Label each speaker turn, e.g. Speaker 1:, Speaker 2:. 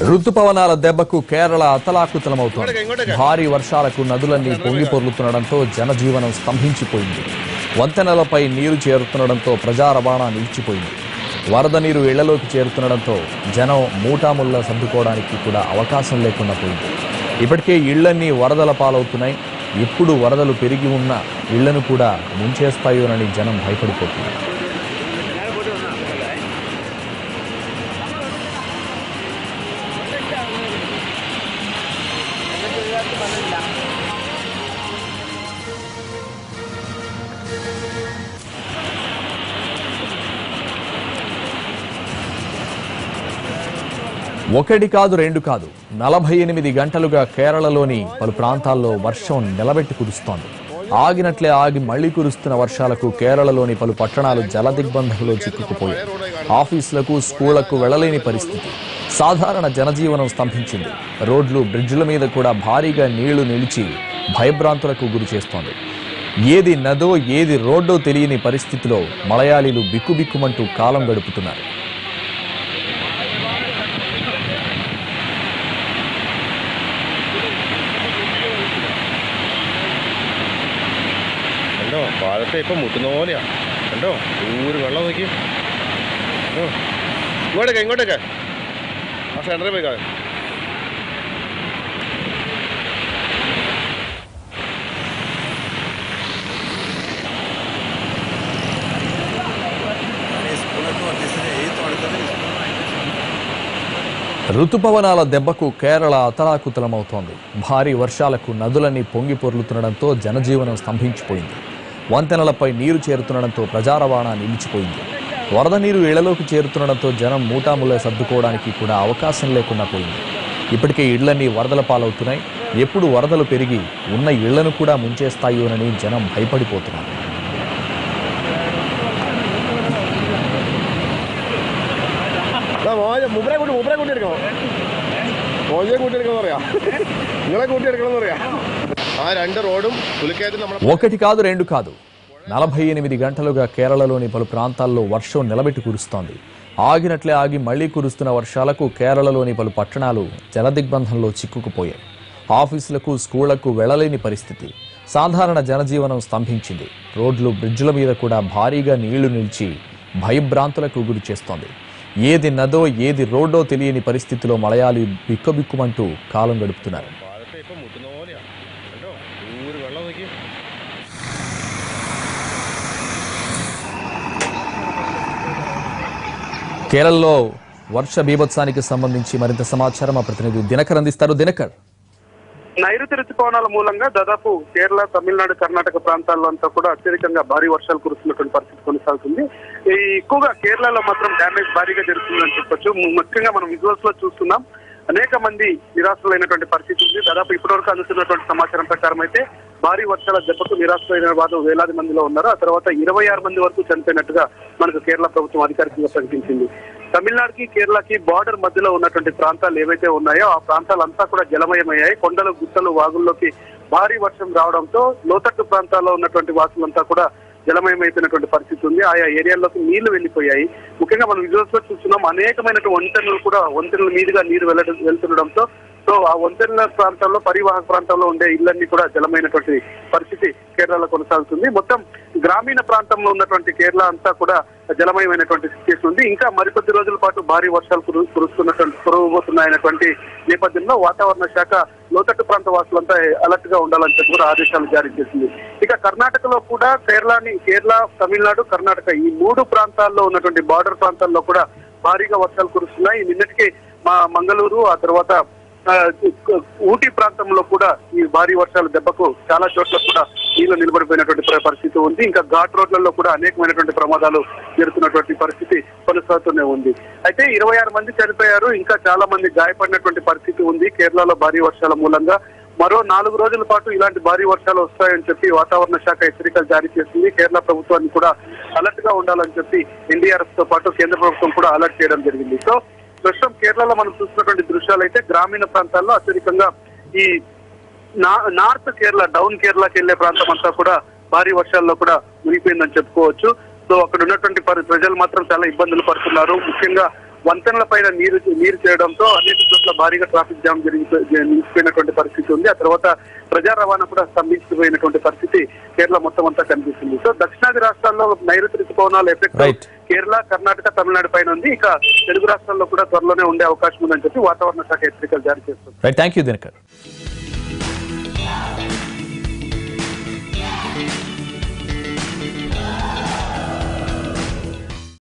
Speaker 1: రుతుపవనాల దెబ్బకు కేరళ అతలాకుతలమవుతోంది. భారీ వర్షాలకు నదులన్నీ పొంగి పొర్లుతుండటంతో జనజీవనం స్తంభించిపోయింది. వంతెనలపై నీరు చేరుతుండటంతో ప్రజా రవాణా నిలిచిపోయింది. వరద నీరు ఇళ్లలోకి చేరుతుండటంతో జనం మూటాముల్లా సర్దుకోవడానికి కూడా అవకాశం లేకుండా పోయింది. ఇప్పటికే ఇళ్లన్నీ వరదల పాలవుతున్నాయి. ఎప్పుడు వరదలు పెరిగి ఉన్న ఇళ్లను కూడా ముంచేస్తాయోనని జనం భయపడిపోతున్నారు. ఒకటి కాదు రెండు కాదు 48 గంటలుగా కేరళలోని పలు ప్రాంతాల్లో వర్షం నిలబెట్టి కురుస్తోంది. ఆగినట్లే ఆగి మళ్లీ కురుస్తున్న వర్షాలకు కేరళలోని పలు పట్టణాలు జలదిగ్బంధంలో చిక్కుకుపోయాయి. ఆఫీసులకు స్కూళ్లకు వెళ్లలేని పరిస్థితి. సాధారణ జనజీవనం స్తంభించింది. రోడ్లు బ్రిడ్జిల మీద కూడా భారీగా నీళ్లు నిలిచి భయభ్రాంతులకు గురి చేస్తోంది. ఏది నదో ఏది రోడ్డో తెలియని పరిస్థితిలో మలయాళీలు బిక్కుబిక్కుమంటూ కాలం గడుపుతున్నారు.
Speaker 2: പാലത്തെ ഇപ്പം മുട്ടുന്ന പോലെയാ. കണ്ടോ ദൂരെ വെള്ളം നോക്കി. ഇങ്ങോട്ടേക്ക് ആ സെന്ററിൽ പോയി കാണാം.
Speaker 1: రుతుపవనాల దెబ్బకు కేరళ అతలాకుతలమవుతోంది. భారీ వర్షాలకు నదులన్నీ పొంగి పొర్లుతుండటంతో జనజీవనం స్తంభించిపోయింది. వంతెనలపై నీరు చేరుతుండటంతో ప్రజా రవాణా నిలిచిపోయింది. వరద నీరు ఇళ్లలోకి చేరుతుండటంతో జనం మూటాముల్లా సర్దుకోవడానికి కూడా అవకాశం లేకుండా పోయింది. ఇప్పటికే ఇళ్లన్నీ వరదల పాలవుతున్నాయి. ఎప్పుడు వరదలు పెరిగి ఉన్న ఇళ్లను కూడా ముంచేస్తాయోనని జనం భయపడిపోతున్నారు. ఒకటి కాదు రెండు కాదు 48 గంటలుగా కేరళలోని పలు ప్రాంతాల్లో వర్షం నిలబెట్టి కురుస్తోంది. ఆగినట్లే ఆగి మళ్లీ కురుస్తున్న వర్షాలకు కేరళలోని పలు పట్టణాలు జలదిగ్బంధంలో చిక్కుకుపోయాయి. ఆఫీసులకు స్కూళ్లకు వెళ్లలేని పరిస్థితి. సాధారణ జనజీవనం స్తంభించింది. రోడ్లు బ్రిడ్జిల మీద కూడా భారీగా నీళ్లు నిలిచి భయభ్రాంతులకు గురి చేస్తోంది. ఏది నదో ఏది రోడ్డో తెలియని పరిస్థితిలో మలయాళీ బిక్కుబిక్కుమంటూ కాలం గడుపుతున్నారు. కేరళలో వర్ష బీభత్సానికి సంబంధించి మరింత సమాచారం మా ప్రతినిధి దినకర్ అందిస్తారు. దినకర్,
Speaker 3: నైరుతి రుతుపవనాల మూలంగా దాదాపు కేరళ, తమిళనాడు, కర్ణాటక ప్రాంతాల్లో అంతా కూడా అత్యధికంగా భారీ వర్షాలు కురుస్తున్నటువంటి పరిస్థితి కొనసాగుతుంది. ఎక్కువగా కేరళలో మాత్రం డ్యామేజ్ భారీగా జరుగుతుందని చెప్పొచ్చు. ముఖ్యంగా మనం విజువల్స్ లో చూస్తున్నాం, అనేక మంది నిరాశలైనటువంటి పరిస్థితి ఉంది. దాదాపు ఇప్పటివరకు అందుతున్నటువంటి సమాచారం ప్రకారం అయితే భారీ వర్షాల దెబ్బకు నిరాశలైన వారు వేలాది మందిలో ఉన్నారు. ఆ తర్వాత 26 మంది వరకు చనిపోయినట్టుగా మనకు కేరళ ప్రభుత్వం అధికారికంగా ప్రకటించింది. తమిళనాడుకి కేరళకి బార్డర్ మధ్యలో ఉన్నటువంటి ప్రాంతాలు ఏవైతే ఉన్నాయో ఆ ప్రాంతాలంతా కూడా జలమయమయ్యాయి. కొండలు, గుట్టలు, వాగుల్లోకి భారీ వర్షం రావడంతో లోతట్టు ప్రాంతాల్లో ఉన్నటువంటి వాసులంతా కూడా జలమయమైపోయినటువంటి పరిస్థితి ఉంది. ఆయా ఏరియాల్లోకి నీళ్లు వెళ్లిపోయాయి. ముఖ్యంగా మనం విజువల్స్ లో చూస్తున్నాం, అనేకమైనటువంటి వంతెనల మీదుగా నీరు వెళ్తుండడంతో ఆ వంతెనల ప్రాంతాల్లో, పరివాహక ప్రాంతాల్లో ఉండే ఇళ్లన్నీ కూడా జలమైనటువంటి పరిస్థితి కేరళలో కొనసాగుతుంది. మొత్తం గ్రామీణ ప్రాంతంలో ఉన్నటువంటి కేరళ అంతా కూడా జలమయమైనటువంటి సిచ్యువేషన్ ఉంది. ఇంకా మరికొద్ది రోజుల పాటు భారీ వర్షాలు కురవబోతున్నాయన్నటువంటి నేపథ్యంలో వాతావరణ శాఖ లోతట్టు ప్రాంత వాసులంతా అలర్ట్ గా ఉండాలని చెప్పి కూడా ఆదేశాలు జారీ చేసింది. ఇక కర్ణాటకలో కూడా కేరళ, తమిళనాడు, కర్ణాటక ఈ 3 ప్రాంతాల్లో ఉన్నటువంటి బార్డర్ ప్రాంతాల్లో కూడా భారీగా వర్షాలు కురుస్తున్నాయి. నిన్నటికి మంగళూరు, ఆ తర్వాత ఊటీ ప్రాంతంలో కూడా ఈ భారీ వర్షాల దెబ్బకు చాలా చోట్ల కూడా నీళ్లు నిలబడిపోయినటువంటి పరిస్థితి ఉంది. ఇంకా ఘాట్ రోడ్లలో కూడా అనేకమైనటువంటి ప్రమాదాలు జరుగుతున్నటువంటి పరిస్థితి కొనసాగుతూనే ఉంది. అయితే 26 మంది చనిపోయారు, ఇంకా చాలా మంది గాయపడినటువంటి పరిస్థితి ఉంది. కేరళలో భారీ వర్షాల మూలంగా మరో 4 రోజుల పాటు ఇలాంటి భారీ వర్షాలు వస్తాయని చెప్పి వాతావరణ శాఖ హెచ్చరికలు జారీ చేసింది. కేరళ ప్రభుత్వాన్ని కూడా అలర్ట్ గా ఉండాలని చెప్పి ఎన్డీఆర్ఎఫ్ తో పాటు కేంద్ర ప్రభుత్వం కూడా అలర్ట్ చేయడం జరిగింది. సో ప్రస్తుతం కేరళలో మనం చూస్తున్నటువంటి దృశ్యాలు అయితే గ్రామీణ ప్రాంతాల్లో అత్యధికంగా ఈ నార్త్ కేరళ, డౌన్ కేరళకి వెళ్లే ప్రాంతం అంతా కూడా భారీ వర్షాల్లో కూడా మునిగిపోయిందని చెప్పుకోవచ్చు. సో అక్కడ ఉన్నటువంటి ప్రజలు మాత్రం చాలా ఇబ్బందులు పడుతున్నారు. ముఖ్యంగా వంతెనల పైన నీరు చేయడంతో అనేక చోట్ల భారీగా ట్రాఫిక్ జామ్ నిలిచిపోయినటువంటి పరిస్థితి ఉంది. ఆ తర్వాత ప్రజా రవాణా కూడా స్తంభించిపోయినటువంటి పరిస్థితి కేరళ మొత్తం అంతా కనిపిస్తుంది. సో దక్షిణాది రాష్ట్రాల్లో నైరుతి ఋతుపవనాల ఎఫెక్ట్ కేరళ, కర్ణాటక, తమిళనాడు పైన ఉంది. ఇక తెలుగు రాష్ట్రాల్లో కూడా త్వరలోనే ఉండే అవకాశం ఉందని చెప్పి వాతావరణ శాఖ హెచ్చరికలు జారీ చేస్తుంది.
Speaker 1: Thank you Dinakar.